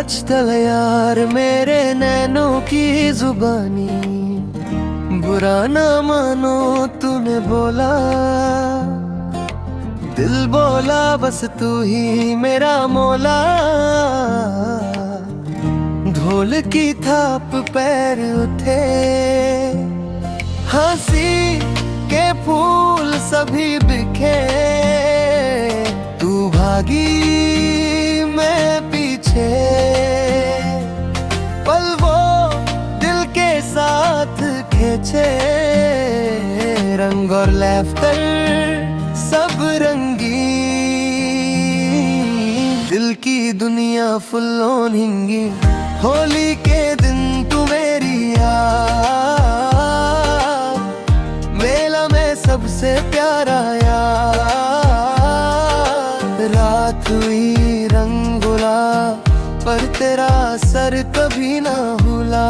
सोच चल यार मेरे नैनों की जुबानी, बुरा ना मानो तूने बोला, दिल बोला बस तू ही मेरा मौला। ढोल की थाप पैर उठे, हंसी के फूल सभी बिखे, तू भागी मैं पीछे, पल वो दिल के साथ खींचे, रंग और लैफ्टर सब रंगी, दिल की दुनिया फुल ऑन हिंगी। होली के दिन तू मेरी याद, मेला में सबसे प्यारा यार। रात हुई रंगुला पर तेरा सर कभी ना हुला।